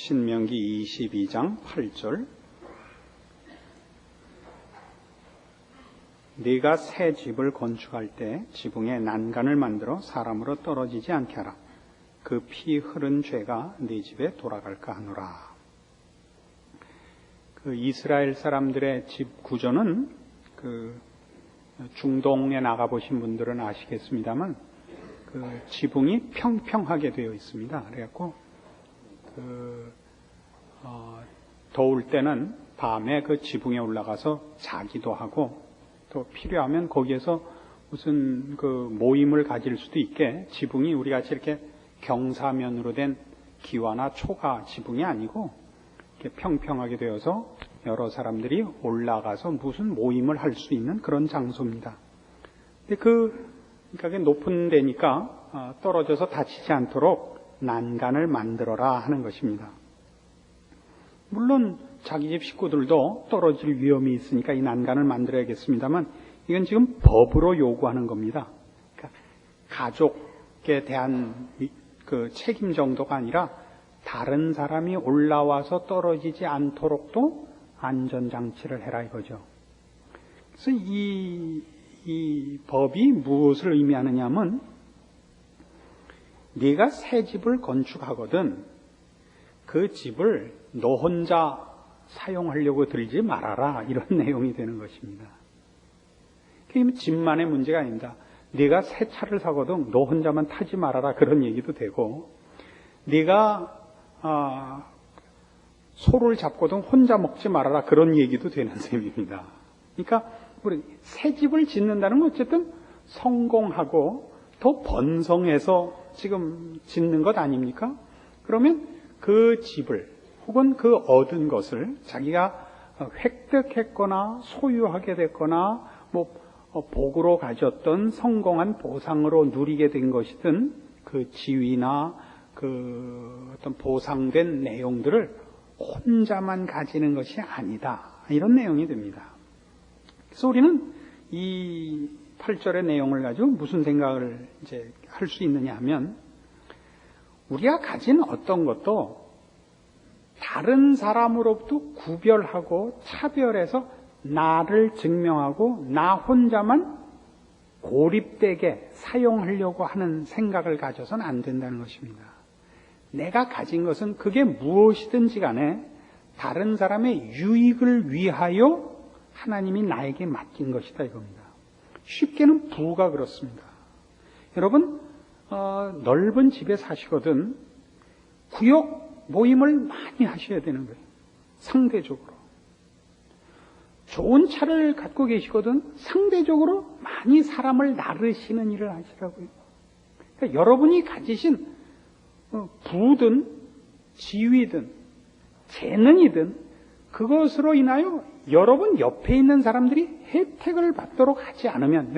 신명기 22장 8절. 네가 새 집을 건축할 때 지붕에 난간을 만들어 사람으로 떨어지지 않게 하라. 그 피 흐른 죄가 네 집에 돌아갈까 하노라. 그 이스라엘 사람들의 집 구조는 그 중동에 나가 보신 분들은 아시겠습니다만 그 지붕이 평평하게 되어 있습니다. 그래갖고 더울 때는 밤에 그 지붕에 올라가서 자기도 하고 또 필요하면 거기에서 무슨 그 모임을 가질 수도 있게 지붕이 우리 같이 이렇게 경사면으로 된 기와나 초가 지붕이 아니고 이렇게 평평하게 되어서 여러 사람들이 올라가서 무슨 모임을 할 수 있는 그런 장소입니다. 근데 그러니까 높은 데니까 떨어져서 다치지 않도록 난간을 만들어라 하는 것입니다. 물론 자기 집 식구들도 떨어질 위험이 있으니까 이 난간을 만들어야겠습니다만 이건 지금 법으로 요구하는 겁니다. 그러니까 가족에 대한 그 책임 정도가 아니라 다른 사람이 올라와서 떨어지지 않도록도 안전장치를 해라 이거죠. 그래서 이 법이 무엇을 의미하느냐 하면 네가 새 집을 건축하거든 그 집을 너 혼자 사용하려고 들지 말아라 이런 내용이 되는 것입니다. 그게 집만의 문제가 아닙니다. 네가 새 차를 사거든 너 혼자만 타지 말아라 그런 얘기도 되고 네가 소를 잡거든 혼자 먹지 말아라 그런 얘기도 되는 셈입니다. 그러니까 우리 새 집을 짓는다는 건 어쨌든 성공하고 더 번성해서 지금 짓는 것 아닙니까? 그러면 그 집을 혹은 그 얻은 것을 자기가 획득했거나 소유하게 됐거나 복으로 가졌던 성공한 보상으로 누리게 된 것이든 그 지위나 그 어떤 보상된 내용들을 혼자만 가지는 것이 아니다. 이런 내용이 됩니다. 그래서 우리는 이 8절의 내용을 가지고 무슨 생각을 이제 할 수 있느냐 하면 우리가 가진 어떤 것도 다른 사람으로부터 구별하고 차별해서 나를 증명하고 나 혼자만 고립되게 사용하려고 하는 생각을 가져서는 안 된다는 것입니다. 내가 가진 것은 그게 무엇이든지 간에 다른 사람의 유익을 위하여 하나님이 나에게 맡긴 것이다 이겁니다. 쉽게는 부가 그렇습니다. 여러분 넓은 집에 사시거든 구역 모임을 많이 하셔야 되는 거예요. 상대적으로. 좋은 차를 갖고 계시거든 상대적으로 많이 사람을 나르시는 일을 하시라고요. 그러니까 여러분이 가지신 부든 지위든 재능이든 그것으로 인하여 여러분 옆에 있는 사람들이 혜택을 받도록 하지 않으면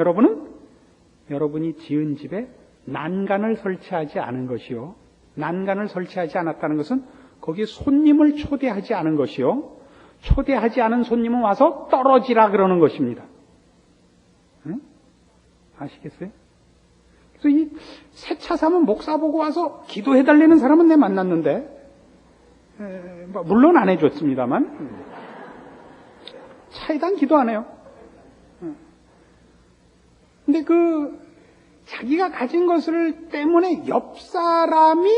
여러분이 지은 집에 난간을 설치하지 않은 것이요. 난간을 설치하지 않았다는 것은 거기에 손님을 초대하지 않은 것이요. 초대하지 않은 손님은 와서 떨어지라 그러는 것입니다. 응? 아시겠어요? 그래서 이 새 차 사면 목사 보고 와서 기도해달라는 사람은 내 만났는데 물론 안 해줬습니다만 차에 대한 기도 안 해요. 근데 자기가 가진 것을 때문에 옆 사람이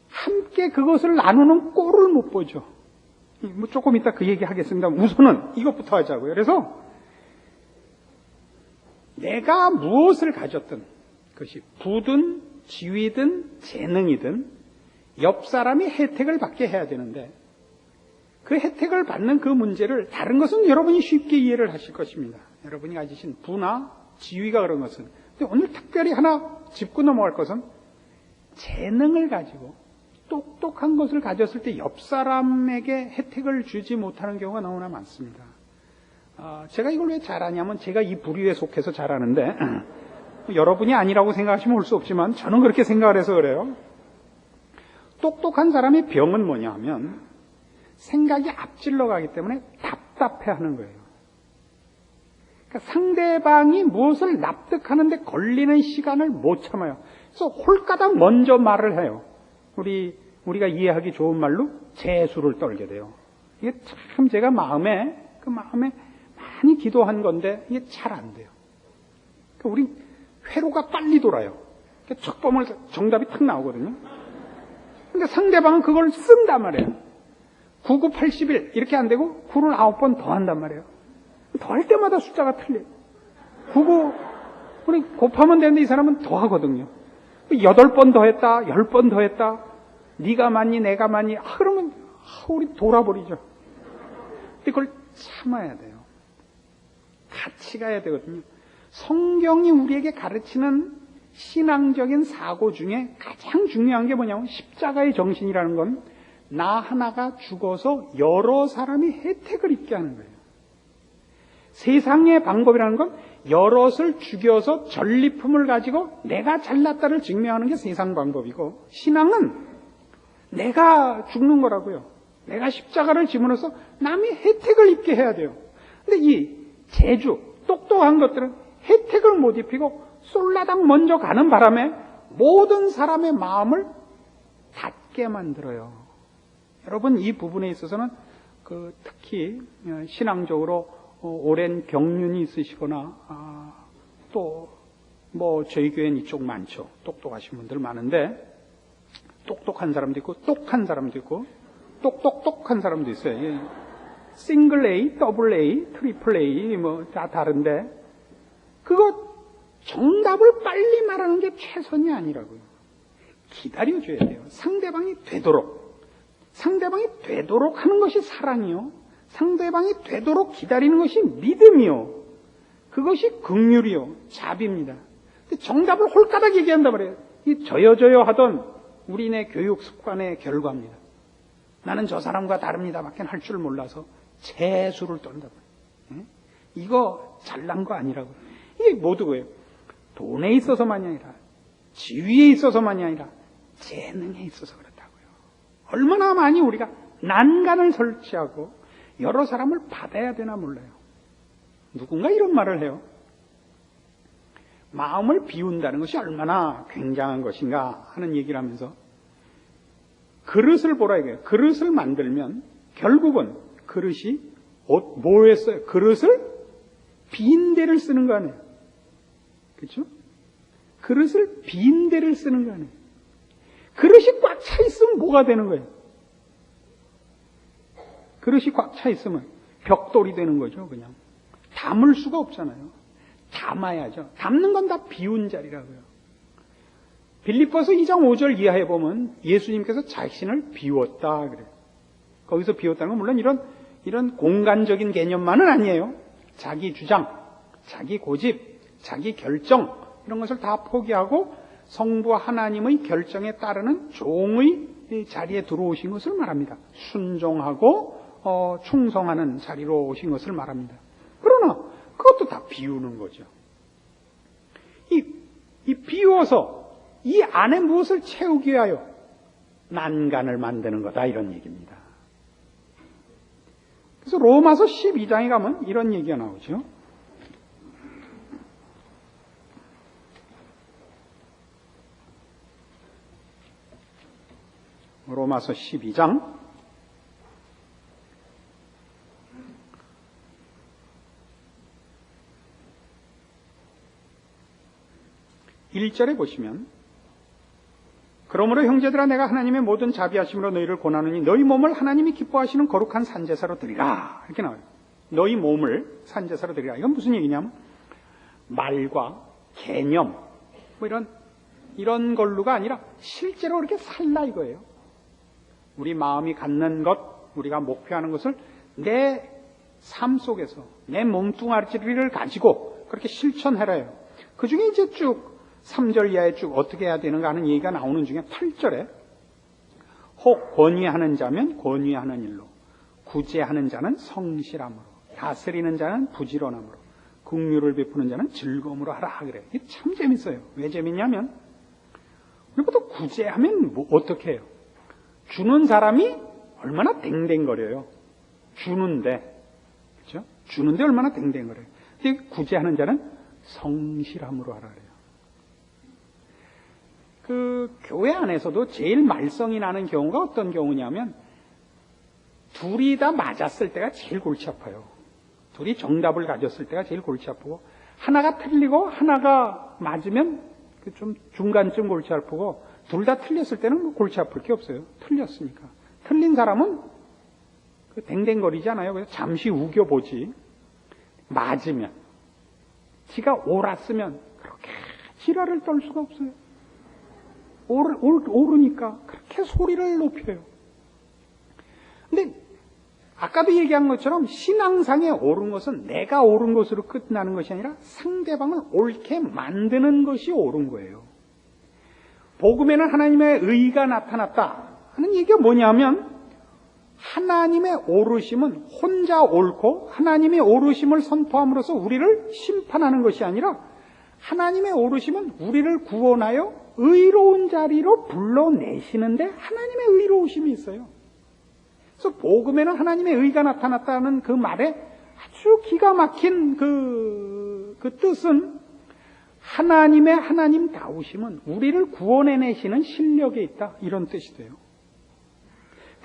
함께 그것을 나누는 꼴을 못 보죠. 조금 이따 그 얘기 하겠습니다. 우선은 이것부터 하자고요. 그래서 내가 무엇을 가졌든 그것이 부든 지위든 재능이든 옆 사람이 혜택을 받게 해야 되는데 그 혜택을 받는 그 문제를 다른 것은 여러분이 쉽게 이해를 하실 것입니다. 여러분이 가지신 부나 지위가 그런 것은. 근데 오늘 특별히 하나 짚고 넘어갈 것은 재능을 가지고 똑똑한 것을 가졌을 때 옆 사람에게 혜택을 주지 못하는 경우가 너무나 많습니다. 제가 이걸 왜 잘하냐면 제가 이 부류에 속해서 잘하는데 여러분이 아니라고 생각하시면 올 수 없지만 저는 그렇게 생각을 해서 그래요. 똑똑한 사람의 병은 뭐냐 하면 생각이 앞질러 가기 때문에 답답해하는 거예요. 그러니까 상대방이 무엇을 납득하는데 걸리는 시간을 못 참아요. 그래서 홀가닥 먼저 말을 해요. 우리 우리가 이해하기 좋은 말로 재수를 떨게 돼요. 이게 참 제가 마음에 많이 기도한 건데 이게 잘 안 돼요. 그러니까 우리 회로가 빨리 돌아요. 척 보면 정답이 탁 나오거든요. 근데 상대방은 그걸 쓴단 말이에요. 9, 9, 81 이렇게 안 되고 9를 9번 더 한단 말이에요. 더 할 때마다 숫자가 틀려요. 9, 9 우리 곱하면 되는데 이 사람은 더 하거든요. 8번 더 했다, 10번 더 했다. 네가 많니 내가 많니 그러면 우리 돌아버리죠. 근데 그걸 참아야 돼요. 같이 가야 되거든요. 성경이 우리에게 가르치는 신앙적인 사고 중에 가장 중요한 게 뭐냐면 십자가의 정신이라는 건 나 하나가 죽어서 여러 사람이 혜택을 입게 하는 거예요. 세상의 방법이라는 건 여럿을 죽여서 전리품을 가지고 내가 잘났다를 증명하는 게 세상 방법이고, 신앙은 내가 죽는 거라고요. 내가 십자가를 짐으로써 남이 혜택을 입게 해야 돼요. 근데 이 재주, 똑똑한 것들은 혜택을 못 입히고 솔라당 먼저 가는 바람에 모든 사람의 마음을 닫게 만들어요. 여러분, 이 부분에 있어서는 특히 신앙적으로 오랜 경륜이 있으시거나 또 뭐 저희 교회는 이쪽 많죠. 똑똑하신 분들 많은데 똑똑한 사람도 있고 똑한 사람도 있고 똑똑똑한 사람도 있어요. 예. 싱글 A, 더블 A, 트리플 A 뭐 다 다른데 그거 정답을 빨리 말하는 게 최선이 아니라고요. 기다려줘야 돼요. 상대방이 되도록 하는 것이 사랑이요. 상대방이 되도록 기다리는 것이 믿음이요. 그것이 긍휼이요. 자비입니다. 근데 정답을 홀가닥 얘기한단 말이에요. 이 저요 하던 우리네 교육 습관의 결과입니다. 나는 저 사람과 다릅니다. 밖에 할 줄 몰라서 재수를 떤단 말이에요. 이거 잘난 거 아니라고. 이게 모두 그예요. 돈에 있어서만이 아니라 지위에 있어서만이 아니라 재능에 있어서 그렇다고요. 얼마나 많이 우리가 난간을 설치하고 여러 사람을 받아야 되나 몰라요. 누군가 이런 말을 해요. 마음을 비운다는 것이 얼마나 굉장한 것인가 하는 얘기를 하면서 그릇을 보라 이거예요. 그릇을 만들면 결국은 그릇이 뭐 했어요? 그릇을 빈 데를 쓰는 거 아니에요. 그렇죠? 그릇을 빈 데를 쓰는 거 아니에요. 그릇이 꽉 차 있으면 뭐가 되는 거예요? 그릇이 꽉 차 있으면 벽돌이 되는 거죠. 그냥 담을 수가 없잖아요. 담아야죠. 담는 건 다 비운 자리라고요. 빌립보서 2장 5절 이하에 보면 예수님께서 자신을 비웠다 그래요. 거기서 비웠다는 건 물론 이런 공간적인 개념만은 아니에요. 자기 주장, 자기 고집, 자기 결정 이런 것을 다 포기하고 성부 하나님의 결정에 따르는 종의 자리에 들어오신 것을 말합니다. 순종하고 충성하는 자리로 오신 것을 말합니다. 그러나 그것도 다 비우는 거죠. 이 비워서 이 안에 무엇을 채우기 위하여 난간을 만드는 거다 이런 얘기입니다. 그래서 로마서 12장에 가면 이런 얘기가 나오죠. 로마서 12장 1절에 보시면 그러므로 형제들아 내가 하나님의 모든 자비하심으로 너희를 권하느니 너희 몸을 하나님이 기뻐하시는 거룩한 산제사로 드리라 이렇게 나와요. 너희 몸을 산제사로 드리라. 이건 무슨 얘기냐면 말과 개념 뭐 이런 걸로가 아니라 실제로 그렇게 살라 이거예요. 우리 마음이 갖는 것, 우리가 목표하는 것을 내 삶 속에서 내 몸뚱아리를 가지고 그렇게 실천해라요. 그 중에 이제 쭉 3절 이하에 쭉 어떻게 해야 되는가 하는 얘기가 나오는 중에 8절에 혹 권위하는 자면 권위하는 일로, 구제하는 자는 성실함으로, 다스리는 자는 부지런함으로, 긍휼을 베푸는 자는 즐거움으로 하라 그래요. 이게 참 재밌어요. 왜 재밌냐면 우리보다 구제하면 뭐 어떻게 해요? 주는 사람이 얼마나 댕댕거려요. 주는데 그렇죠? 주는데 얼마나 댕댕거려요. 근데 구제하는 자는 성실함으로 하라 그래요. 그 교회 안에서도 제일 말썽이 나는 경우가 어떤 경우냐면 둘이 다 맞았을 때가 제일 골치 아파요. 둘이 정답을 가졌을 때가 제일 골치 아프고 하나가 틀리고 하나가 맞으면 좀 중간쯤 골치 아프고 둘 다 틀렸을 때는 뭐 골치 아플 게 없어요. 틀렸으니까. 틀린 사람은 댕댕거리잖아요. 그래서 잠시 우겨보지. 맞으면 지가 옳았으면 그렇게 지랄을 떨 수가 없어요. 옳으니까 그렇게 소리를 높여요. 근데 아까도 얘기한 것처럼 신앙상에 옳은 것은 내가 옳은 것으로 끝나는 것이 아니라 상대방을 옳게 만드는 것이 옳은 거예요. 복음에는 하나님의 의가 나타났다 하는 얘기가 뭐냐면 하나님의 옳으심은 혼자 옳고 하나님의 옳으심을 선포함으로써 우리를 심판하는 것이 아니라 하나님의 옳으심은 우리를 구원하여 의로운 자리로 불러내시는데 하나님의 의로우심이 있어요. 그래서 복음에는 하나님의 의가 나타났다는 그 말에 아주 기가 막힌 그 뜻은 하나님의 하나님다우심은 우리를 구원해내시는 실력에 있다 이런 뜻이 돼요.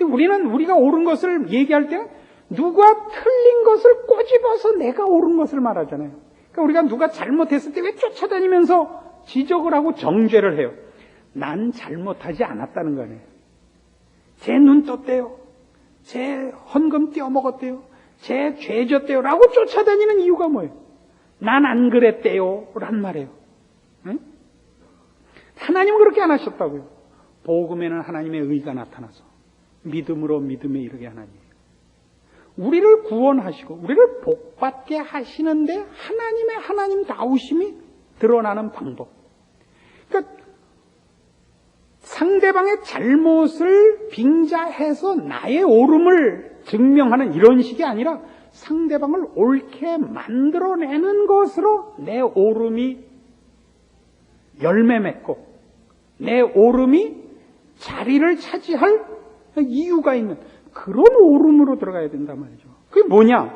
우리가 옳은 것을 얘기할 때 누가 틀린 것을 꼬집어서 내가 옳은 것을 말하잖아요. 그러니까 우리가 누가 잘못했을 때 왜 쫓아다니면서 지적을 하고 정죄를 해요. 난 잘못하지 않았다는 거네요. 제 눈 떴대요. 제 헌금 떼어먹었대요. 제 죄 졌대요. 라고 쫓아다니는 이유가 뭐예요? 난 안 그랬대요. 란 말이에요. 응? 하나님은 그렇게 안 하셨다고요. 복음에는 하나님의 의가 나타나서 믿음으로 믿음에 이르게 하나님. 우리를 구원하시고 우리를 복받게 하시는데 하나님의 하나님다우심이 드러나는 방법. 그러니까 상대방의 잘못을 빙자해서 나의 옳음을 증명하는 이런 식이 아니라 상대방을 옳게 만들어내는 것으로 내 옳음이 열매 맺고 내 옳음이 자리를 차지할 이유가 있는 그런 옳음으로 들어가야 된단 말이죠. 그게 뭐냐?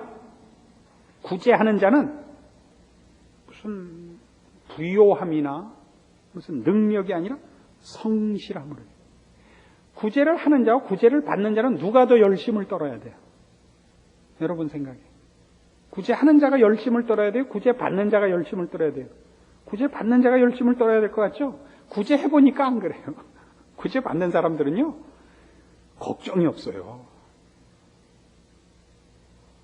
구제하는 자는 무슨 부요함이나 무슨 능력이 아니라 성실함으로. 구제를 하는 자와 구제를 받는 자는 누가 더 열심을 떨어야 돼요? 여러분 생각에. 구제하는 자가 열심을 떨어야 돼요? 구제받는 자가 열심을 떨어야 돼요? 구제받는 자가 열심을 떨어야 될 것 같죠? 구제해보니까 안 그래요. 구제받는 사람들은요, 걱정이 없어요.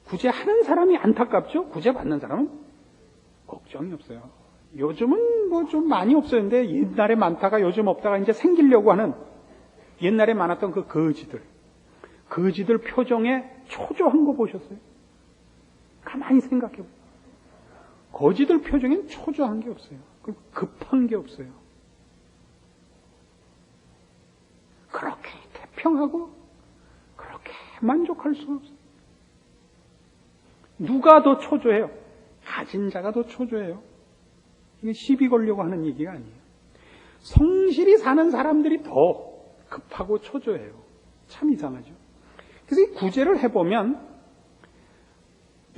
구제하는 사람이 안타깝죠? 구제받는 사람은 걱정이 없어요. 요즘은 뭐 좀 많이 없었는데 옛날에 많다가 요즘 없다가 이제 생기려고 하는 옛날에 많았던 그 거지들 표정에 초조한 거 보셨어요? 가만히 생각해보세요. 거지들 표정엔 초조한 게 없어요. 급한 게 없어요. 그렇게 태평하고 그렇게 만족할 수가 없어요. 누가 더 초조해요? 가진 자가 더 초조해요. 이게 시비 걸려고 하는 얘기가 아니에요. 성실히 사는 사람들이 더 급하고 초조해요. 참 이상하죠. 그래서 이 구제를 해보면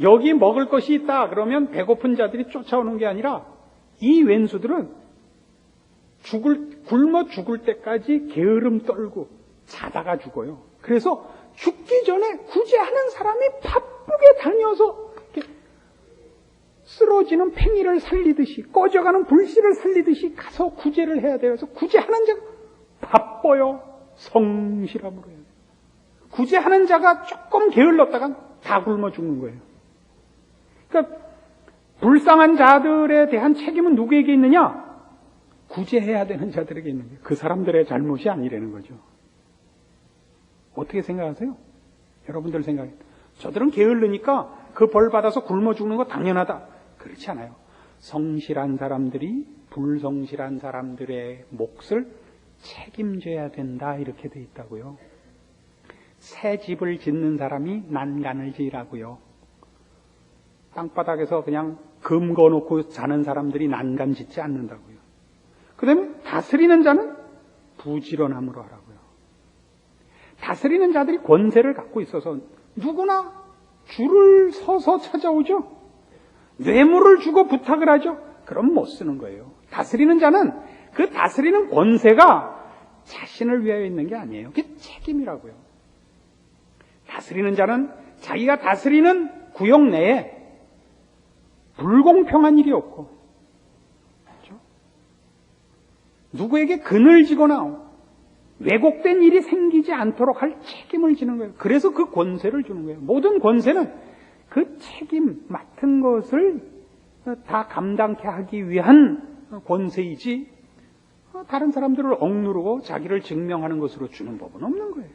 여기 먹을 것이 있다 그러면 배고픈 자들이 쫓아오는 게 아니라 이 왼수들은 굶어 죽을 때까지 게으름 떨고 자다가 죽어요. 그래서 죽기 전에 구제하는 사람이 바쁘게 다녀서 쓰러지는 팽이를 살리듯이 꺼져가는 불씨를 살리듯이 가서 구제를 해야 돼요. 그래서 구제하는 자가 바빠요. 성실함으로 해야 돼요. 구제하는 자가 조금 게을렀다간 다 굶어 죽는 거예요. 그러니까 불쌍한 자들에 대한 책임은 누구에게 있느냐? 구제해야 되는 자들에게 있는 거예요. 그 사람들의 잘못이 아니라는 거죠. 어떻게 생각하세요? 여러분들 생각에. 저들은 게을르니까 그 벌 받아서 굶어 죽는 거 당연하다. 그렇지 않아요. 성실한 사람들이 불성실한 사람들의 몫을 책임져야 된다 이렇게 돼 있다고요. 새 집을 짓는 사람이 난간을 지으라고요. 땅바닥에서 그냥 금 거놓고 자는 사람들이 난간 짓지 않는다고요. 그 다음에 다스리는 자는 부지런함으로 하라고요. 다스리는 자들이 권세를 갖고 있어서 누구나 줄을 서서 찾아오죠. 뇌물을 주고 부탁을 하죠. 그럼 못 쓰는 거예요. 다스리는 자는 그 다스리는 권세가 자신을 위하여 있는 게 아니에요. 그게 책임이라고요. 다스리는 자는 자기가 다스리는 구역 내에 불공평한 일이 없고, 그렇죠? 누구에게 그늘 지거나 왜곡된 일이 생기지 않도록 할 책임을 지는 거예요. 그래서 그 권세를 주는 거예요. 모든 권세는 그 책임 맡은 것을 다 감당케 하기 위한 권세이지, 다른 사람들을 억누르고 자기를 증명하는 것으로 주는 법은 없는 거예요.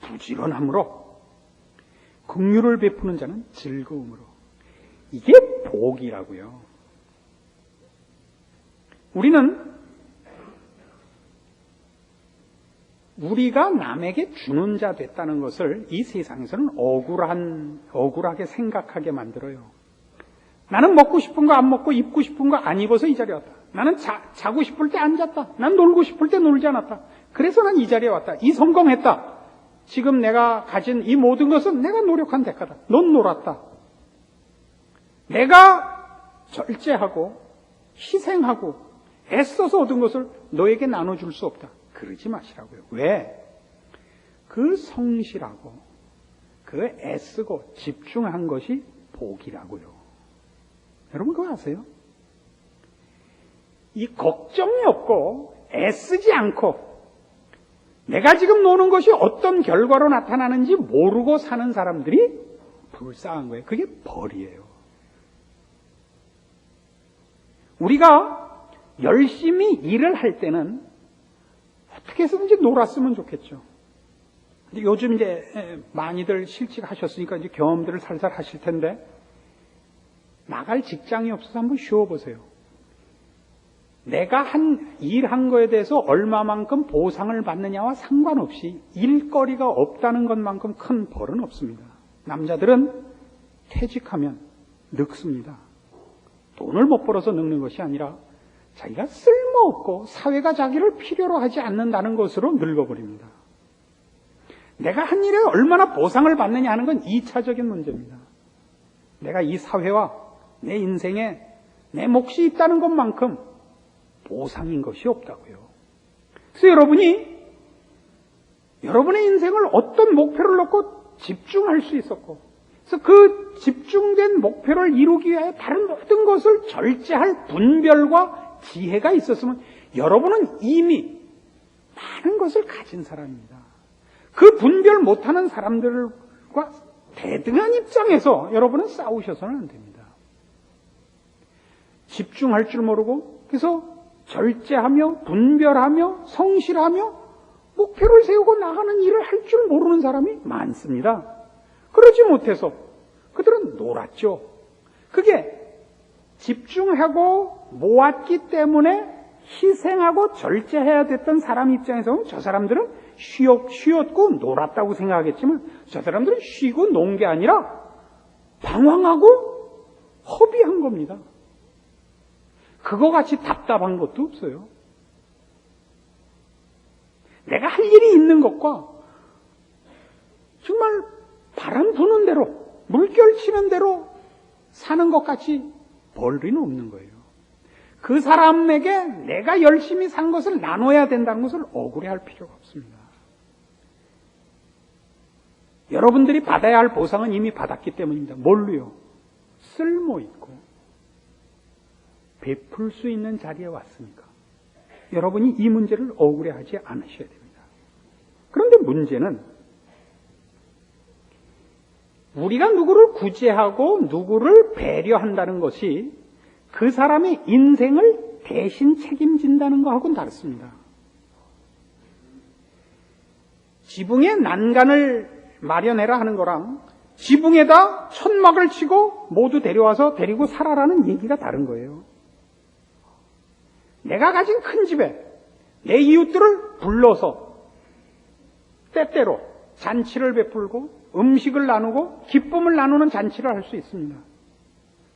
부지런함으로, 긍휼을 베푸는 자는 즐거움으로. 이게 복이라고요. 우리가 남에게 주는 자 됐다는 것을 이 세상에서는 억울하게 생각하게 만들어요. 나는 먹고 싶은 거 안 먹고 입고 싶은 거 안 입어서 이 자리에 왔다. 나는 자고 싶을 때 안 잤다. 난 놀고 싶을 때 놀지 않았다. 그래서 난 이 자리에 왔다. 이 성공했다. 지금 내가 가진 이 모든 것은 내가 노력한 대가다. 넌 놀았다. 내가 절제하고 희생하고 애써서 얻은 것을 너에게 나눠줄 수 없다. 그러지 마시라고요. 왜? 그 성실하고 그 애쓰고 집중한 것이 복이라고요. 여러분 그거 아세요? 이 걱정이 없고 애쓰지 않고 내가 지금 노는 것이 어떤 결과로 나타나는지 모르고 사는 사람들이 불쌍한 거예요. 그게 벌이에요. 우리가 열심히 일을 할 때는 어떻게 해서든지 놀았으면 좋겠죠. 근데 요즘 이제 많이들 실직하셨으니까 이제 경험들을 살살 하실 텐데, 나갈 직장이 없어서 한번 쉬어보세요. 내가 일한 거에 대해서 얼마만큼 보상을 받느냐와 상관없이 일거리가 없다는 것만큼 큰 벌은 없습니다. 남자들은 퇴직하면 늙습니다. 돈을 못 벌어서 늙는 것이 아니라 자기가 쓸모없고 사회가 자기를 필요로 하지 않는다는 것으로 늙어버립니다. 내가 한 일에 얼마나 보상을 받느냐 하는 건 2차적인 문제입니다. 내가 이 사회와 내 인생에 내 몫이 있다는 것만큼 보상인 것이 없다고요. 그래서 여러분의 인생을 어떤 목표를 놓고 집중할 수 있었고, 그래서 그 집중된 목표를 이루기 위해 다른 모든 것을 절제할 분별과 지혜가 있었으면 여러분은 이미 많은 것을 가진 사람입니다. 그 분별 못하는 사람들과 대등한 입장에서 여러분은 싸우셔서는 안 됩니다. 집중할 줄 모르고, 그래서 절제하며 분별하며 성실하며 목표를 세우고 나가는 일을 할 줄 모르는 사람이 많습니다. 그러지 못해서 그들은 놀았죠. 그게 집중하고 모았기 때문에 희생하고 절제해야 됐던 사람 입장에서는 저 사람들은 쉬었고 놀았다고 생각하겠지만, 저 사람들은 쉬고 논 게 아니라 방황하고 허비한 겁니다. 그거 같이 답답한 것도 없어요. 내가 할 일이 있는 것과 정말 바람 부는 대로, 물결 치는 대로 사는 것 같이 벌리는 없는 거예요. 그 사람에게 내가 열심히 산 것을 나눠야 된다는 것을 억울해할 필요가 없습니다. 여러분들이 받아야 할 보상은 이미 받았기 때문입니다. 뭘로요? 쓸모있고 베풀 수 있는 자리에 왔으니까 여러분이 이 문제를 억울해하지 않으셔야 됩니다. 그런데 문제는 우리가 누구를 구제하고 누구를 배려한다는 것이 그 사람의 인생을 대신 책임진다는 것하고는 다릅니다. 지붕에 난간을 마련해라 하는 거랑 지붕에다 천막을 치고 모두 데려와서 데리고 살아라는 얘기가 다른 거예요. 내가 가진 큰 집에 내 이웃들을 불러서 때때로 잔치를 베풀고 음식을 나누고 기쁨을 나누는 잔치를 할 수 있습니다.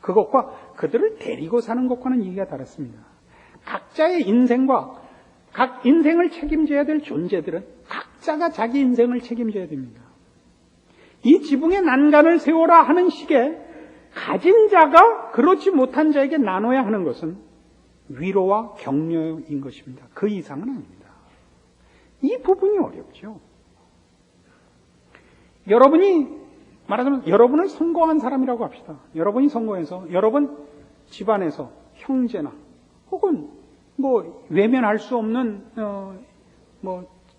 그것과 그들을 데리고 사는 것과는 얘기가 다릅니다. 각자의 인생과 각 인생을 책임져야 될 존재들은 각자가 자기 인생을 책임져야 됩니다. 이 지붕에 난간을 세워라 하는 식의 가진 자가 그렇지 못한 자에게 나눠야 하는 것은 위로와 격려인 것입니다. 그 이상은 아닙니다. 이 부분이 어렵죠. 여러분이 말하자면 여러분을 성공한 사람이라고 합시다. 여러분이 성공해서 여러분 집안에서 형제나 혹은 외면할 수 없는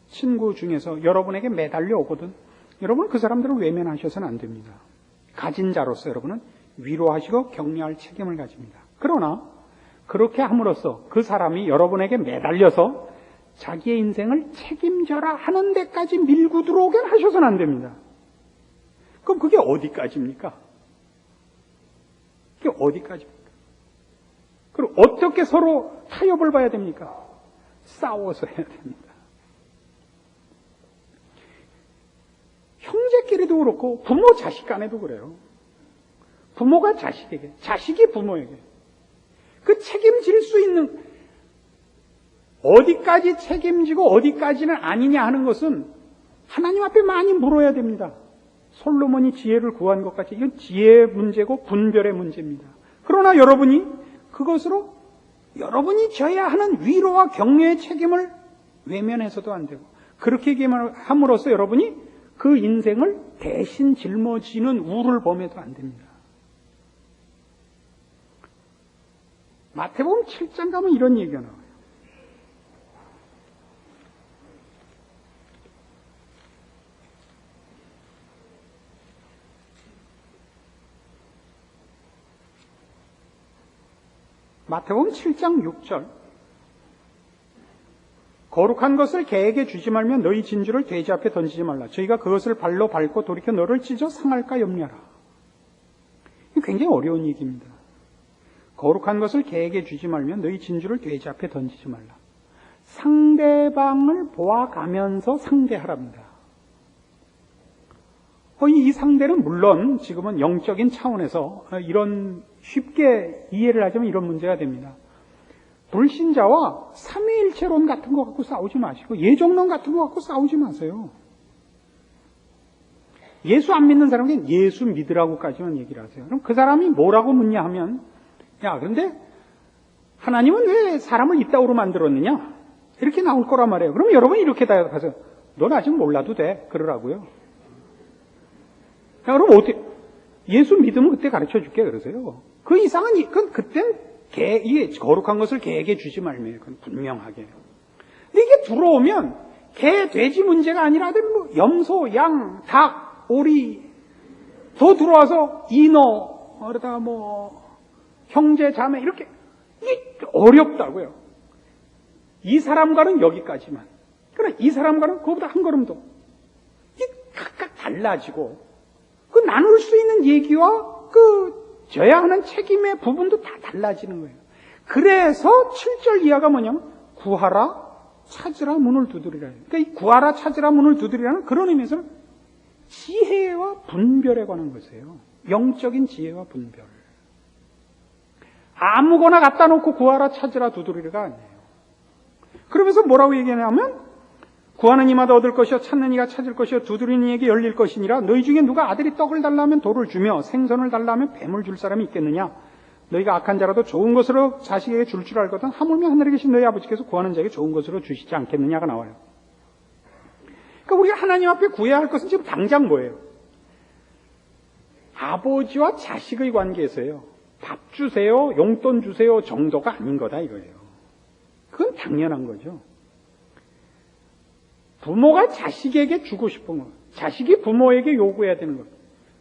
친구 중에서 여러분에게 매달려 오거든. 여러분 그 사람들을 외면하셔서는 안 됩니다. 가진 자로서 여러분은 위로하시고 격려할 책임을 가집니다. 그러나 그렇게 함으로써 그 사람이 여러분에게 매달려서 자기의 인생을 책임져라 하는 데까지 밀고 들어오게 하셔서는 안 됩니다. 그럼 그게 어디까지입니까? 그게 어디까지입니까? 그리고 어떻게 서로 타협을 봐야 됩니까? 싸워서 해야 됩니다. 형제끼리도 그렇고 부모 자식 간에도 그래요. 부모가 자식에게, 자식이 부모에게 그 책임질 수 있는 어디까지 책임지고 어디까지는 아니냐 하는 것은 하나님 앞에 많이 물어야 됩니다. 솔로몬이 지혜를 구한 것 같이 이건 지혜의 문제고 분별의 문제입니다. 그러나 여러분이 그것으로 여러분이 져야 하는 위로와 격려의 책임을 외면해서도 안 되고 그렇게 함으로써 여러분이 그 인생을 대신 짊어지는 우를 범해도 안 됩니다. 마태복음 7장 가면 이런 얘기가 나와요. 마태복음 7장 6절 거룩한 것을 개에게 주지 말며 너희 진주를 돼지 앞에 던지지 말라. 저희가 그것을 발로 밟고 돌이켜 너를 찢어 상할까 염려하라. 이게 굉장히 어려운 얘기입니다. 거룩한 것을 개에게 주지 말며 너희 진주를 돼지 앞에 던지지 말라. 상대방을 보아가면서 상대하랍니다. 이 상대는 물론 지금은 영적인 차원에서 이런 쉽게 이해를 하자면 이런 문제가 됩니다. 불신자와 삼위일체론 같은 거 갖고 싸우지 마시고 예정론 같은 거 갖고 싸우지 마세요. 예수 안 믿는 사람에게 예수 믿으라고까지만 얘기를 하세요. 그럼 그 사람이 뭐라고 묻냐 하면 그런데 하나님은 왜 사람을 이따구로 만들었느냐? 이렇게 나올 거란 말이에요. 그럼 여러분이 이렇게 대답하세요. 넌 아직 몰라도 돼. 그러라고요. 그럼 어떻게 예수 믿으면 그때 가르쳐 줄게 그러세요. 그 이상은 그땐 이게 거룩한 것을 개에게 주지 말며 그건 분명하게. 근데 이게 들어오면 개, 돼지 문제가 아니라 염소, 양, 닭, 오리 더 들어와서 인어, 그러다 형제, 자매 이렇게 이게 어렵다고요. 이 사람과는 여기까지만. 그러나 이 사람과는 그거보다 한 걸음 더. 이게 각각 달라지고 그 나눌 수 있는 얘기와 져야 하는 책임의 부분도 다 달라지는 거예요. 그래서 7절 이하가 뭐냐면 구하라 찾으라 문을 두드리라. 그러니까 이 구하라 찾으라 문을 두드리라는 그런 의미에서는 지혜와 분별에 관한 것이에요. 영적인 지혜와 분별. 아무거나 갖다 놓고 구하라 찾으라 두드리라가 아니에요. 그러면서 뭐라고 얘기하냐면 구하는 이마다 얻을 것이요 찾는 이가 찾을 것이요 두드리는 이에게 열릴 것이니라. 너희 중에 누가 아들이 떡을 달라면 돌을 주며 생선을 달라면 뱀을 줄 사람이 있겠느냐. 너희가 악한 자라도 좋은 것으로 자식에게 줄 알거든 하물며 하늘에 계신 너희 아버지께서 구하는 자에게 좋은 것으로 주시지 않겠느냐가 나와요. 그러니까 우리가 하나님 앞에 구해야 할 것은 지금 당장 뭐예요? 아버지와 자식의 관계에서요. 밥 주세요, 용돈 주세요 정도가 아닌 거다 이거예요. 그건 당연한 거죠. 부모가 자식에게 주고 싶은 것, 자식이 부모에게 요구해야 되는 것,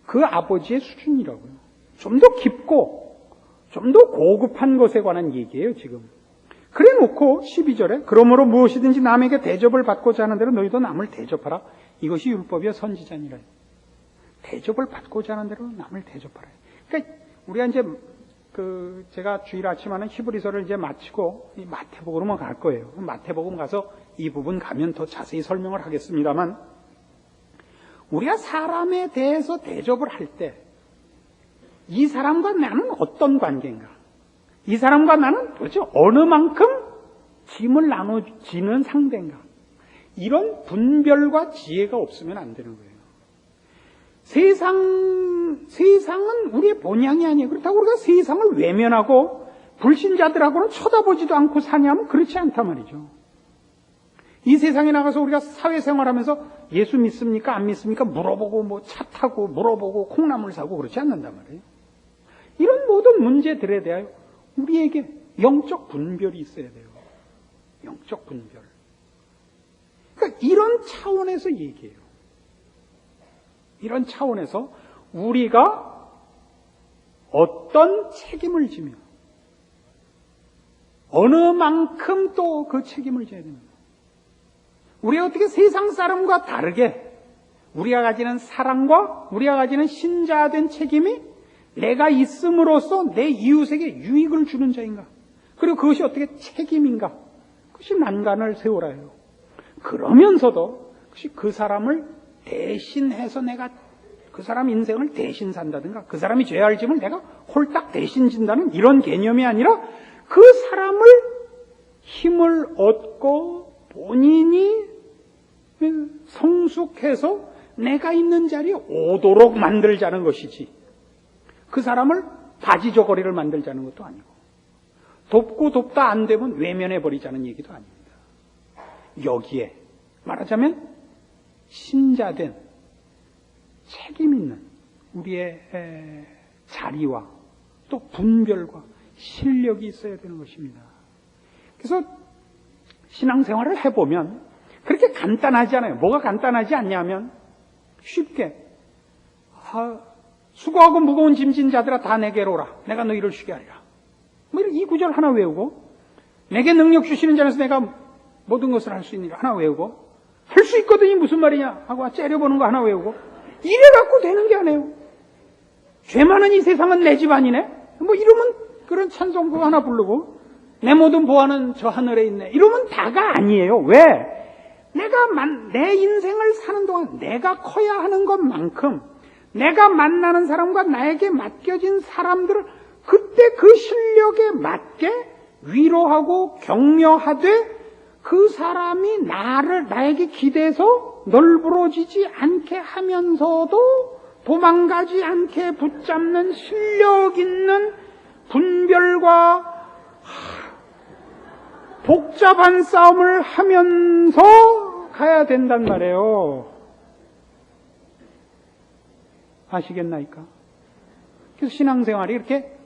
그 아버지의 수준이라고요. 좀 더 깊고 좀 더 고급한 것에 관한 얘기예요 지금. 그래 놓고 12절에 그러므로 무엇이든지 남에게 대접을 받고자 하는 대로 너희도 남을 대접하라. 이것이 율법이여 선지자니라. 대접을 받고자 하는 대로 남을 대접하라. 그러니까 우리가 이제 제가 주일 아침하는 히브리서를 이제 마치고 이 마태복음으로 갈 거예요. 마태복음 가서 이 부분 가면 더 자세히 설명을 하겠습니다만, 우리가 사람에 대해서 대접을 할 때 이 사람과 나는 어떤 관계인가? 이 사람과 나는 도대체 어느 만큼 짐을 나눠지는 상대인가? 이런 분별과 지혜가 없으면 안 되는 거예요. 세상은 우리의 본향이 아니에요. 그렇다고 우리가 세상을 외면하고 불신자들하고는 쳐다보지도 않고 사냐면 그렇지 않단 말이죠. 이 세상에 나가서 우리가 사회생활하면서 예수 믿습니까? 안 믿습니까? 물어보고 뭐 차 타고 물어보고 콩나물 사고 그렇지 않는단 말이에요. 이런 모든 문제들에 대하여 우리에게 영적 분별이 있어야 돼요. 영적 분별. 그러니까 이런 차원에서 얘기해요. 이런 차원에서 우리가 어떤 책임을 지며 어느 만큼 또 그 책임을 져야 됩니다. 우리가 어떻게 세상 사람과 다르게 우리가 가지는 사랑과 우리가 가지는 신자된 책임이 내가 있음으로써 내 이웃에게 유익을 주는 자인가? 그리고 그것이 어떻게 책임인가? 그것이 난간을 세우라요. 그러면서도 그것이 그 사람을 대신해서 내가 그 사람 인생을 대신 산다든가 그 사람이 죄할 짐을 내가 홀딱 대신 진다는 이런 개념이 아니라 그 사람을 힘을 얻고 본인이 성숙해서 내가 있는 자리에 오도록 만들자는 것이지 그 사람을 바지저고리를 만들자는 것도 아니고 돕고 돕다 안 되면 외면해버리자는 얘기도 아닙니다. 여기에 말하자면 신자된 책임 있는 우리의 자리와 또 분별과 실력이 있어야 되는 것입니다. 그래서 신앙생활을 해보면 그렇게 간단하지 않아요. 뭐가 간단하지 않냐면 쉽게 수고하고 무거운 짐진 자들아 다 내게로 오라. 내가 너희를 쉬게 하리라. 뭐 이 구절 하나 외우고 내게 능력 주시는 자에서 내가 모든 것을 할 수 있느니라 하나 외우고 할 수 있거든이 무슨 말이냐 하고 째려보는 거 하나 외우고 이래갖고 되는 게 아니에요. 죄 많은 이 세상은 내 집안이네. 뭐 이러면 그런 찬송구 하나 부르고 내 모든 보화는 저 하늘에 있네. 이러면 다가 아니에요. 왜? 내 인생을 사는 동안 내가 커야 하는 것만큼 내가 만나는 사람과 나에게 맡겨진 사람들을 그때 그 실력에 맞게 위로하고 격려하되 그 사람이 나에게 기대서 널브러지지 않게 하면서도 도망가지 않게 붙잡는 실력 있는 분별과 복잡한 싸움을 하면서 가야 된단 말이에요. 아시겠나이까? 그래서 신앙생활이 이렇게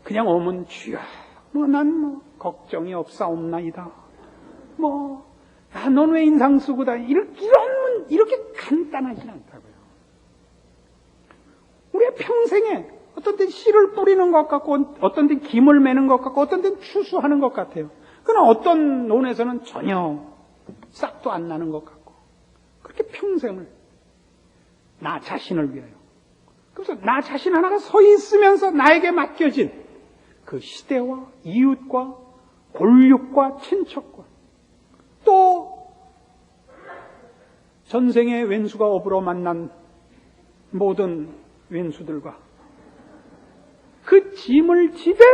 그냥 오면 주여 난 걱정이 없사옵나이다. 넌 왜 인상 쓰고 다니? 이렇게 간단하진 않다고요. 우리의 평생에 어떤 때 씨를 뿌리는 것 같고, 어떤 때 김을 매는 것 같고, 어떤 때 추수하는 것 같아요. 그러나 어떤 논에서는 전혀 싹도 안 나는 것 같고, 그렇게 평생을 나 자신을 위하여. 그래서 나 자신 하나가 서 있으면서 나에게 맡겨진 그 시대와 이웃과 권력과 친척과 또 전생에 왼수가 업으로 만난 모든 왼수들과 그 짐을 지되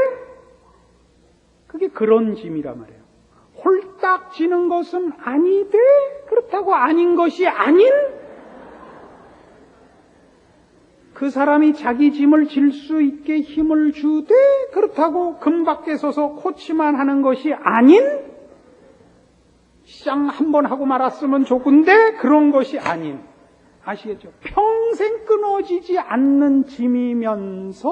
그게 그런 짐이란 말이에요. 홀딱 지는 것은 아니되 그렇다고 아닌 것이 아닌 그 사람이 자기 짐을 질 수 있게 힘을 주되 그렇다고 금 밖에 서서 코치만 하는 것이 아닌 시장 한 번 하고 말았으면 좋은데 그런 것이 아닌 아시겠죠? 평생 끊어지지 않는 짐이면서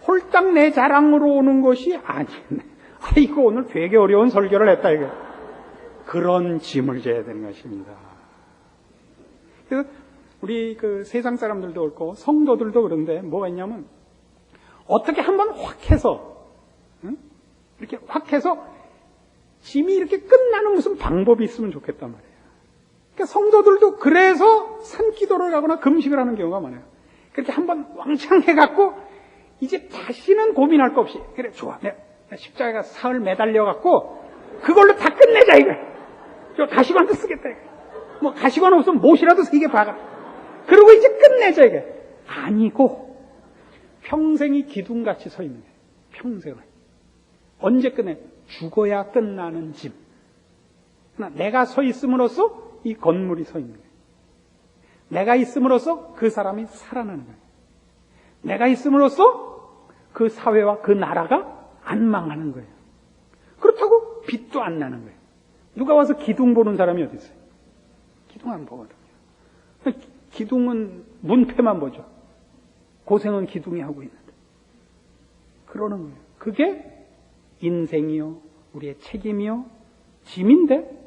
홀딱 내 자랑으로 오는 것이 아닌 이거 오늘 되게 어려운 설교를 했다 이거. 그런 짐을 져야 되는 것입니다. 그래서 우리 그 세상 사람들도 그렇고 성도들도 그런데 뭐가 있냐면 어떻게 한번 확 해서 이렇게 확 해서 짐이 이렇게 끝나는 무슨 방법이 있으면 좋겠단 말이에요. 그러니까 성도들도 그래서 산기도를 하거나 금식을 하는 경우가 많아요. 그렇게 한번 왕창 해갖고 이제 다시는 고민할 거 없이 그래 좋아 내가 십자가에 사흘 매달려갖고 그걸로 다 끝내자 이거. 저 가시관도 쓰겠다 이거. 뭐 가시관 없으면 못이라도 3개 박아. 그리고 이제 끝내자 이게. 아니고 평생이 기둥같이 서 있는 거예요. 평생을. 언제 끝내? 죽어야 끝나는 짐. 내가 서 있음으로써 이 건물이 서 있는 거예요. 내가 있음으로써 그 사람이 살아나는 거예요. 내가 있음으로써 그 사회와 그 나라가 안 망하는 거예요. 그렇다고 빚도 안 나는 거예요. 누가 와서 기둥 보는 사람이 어디 있어요? 기둥 안 보거든요. 기둥은 문패만 보죠. 고생은 기둥이 하고 있는데. 그러는 거예요. 그게 인생이요, 우리의 책임이요, 짐인데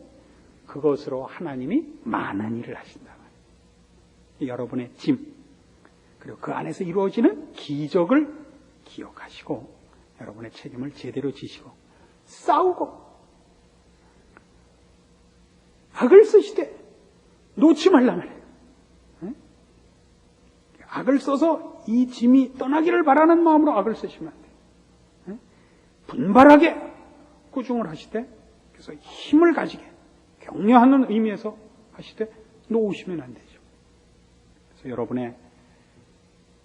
그것으로 하나님이 많은 일을 하신다. 여러분의 짐, 그리고 그 안에서 이루어지는 기적을 기억하시고 여러분의 책임을 제대로 지시고 싸우고 악을 쓰시되 놓지 말라 말이에요. 악을 써서 이 짐이 떠나기를 바라는 마음으로 악을 쓰시면 안 돼요. 분발하게 꾸중을 하시되 그래서 힘을 가지게 격려하는 의미에서 하시되 놓으시면 안 되죠. 그래서 여러분의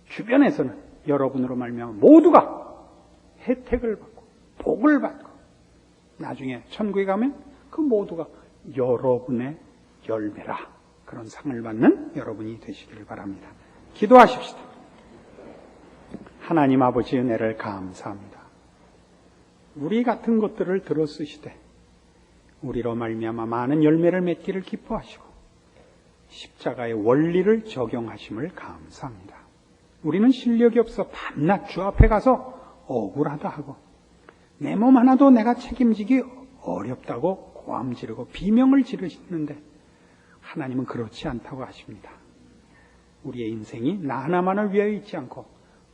주변에서는 여러분으로 말미암아 모두가 혜택을 받고 복을 받고 나중에 천국에 가면 그 모두가 여러분의 열매라 그런 상을 받는 여러분이 되시기를 바랍니다. 기도하십시다. 하나님 아버지 은혜를 감사합니다. 우리 같은 것들을 들어 쓰시되 우리로 말미암아 많은 열매를 맺기를 기뻐하시고 십자가의 원리를 적용하심을 감사합니다. 우리는 실력이 없어 밤낮 주 앞에 가서 억울하다 하고 내 몸 하나도 내가 책임지기 어렵다고 고함 지르고 비명을 지르시는데 하나님은 그렇지 않다고 하십니다. 우리의 인생이 나 하나만을 위하여 있지 않고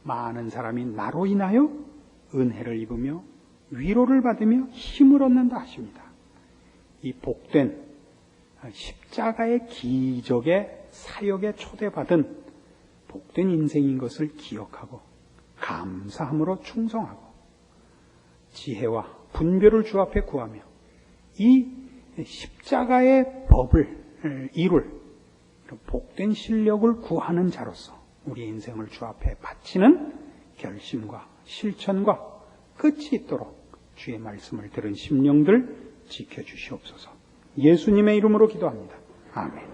많은 사람이 나로 인하여 은혜를 입으며 위로를 받으며 힘을 얻는다 하십니다. 이 복된 십자가의 기적의 사역에 초대받은 복된 인생인 것을 기억하고 감사함으로 충성하고 지혜와 분별을 주 앞에 구하며 이 십자가의 법을 이룰 복된 실력을 구하는 자로서 우리의 인생을 주 앞에 바치는 결심과 실천과 끝이 있도록 주의 말씀을 들은 심령들 지켜주시옵소서. 예수님의 이름으로 기도합니다. 아멘.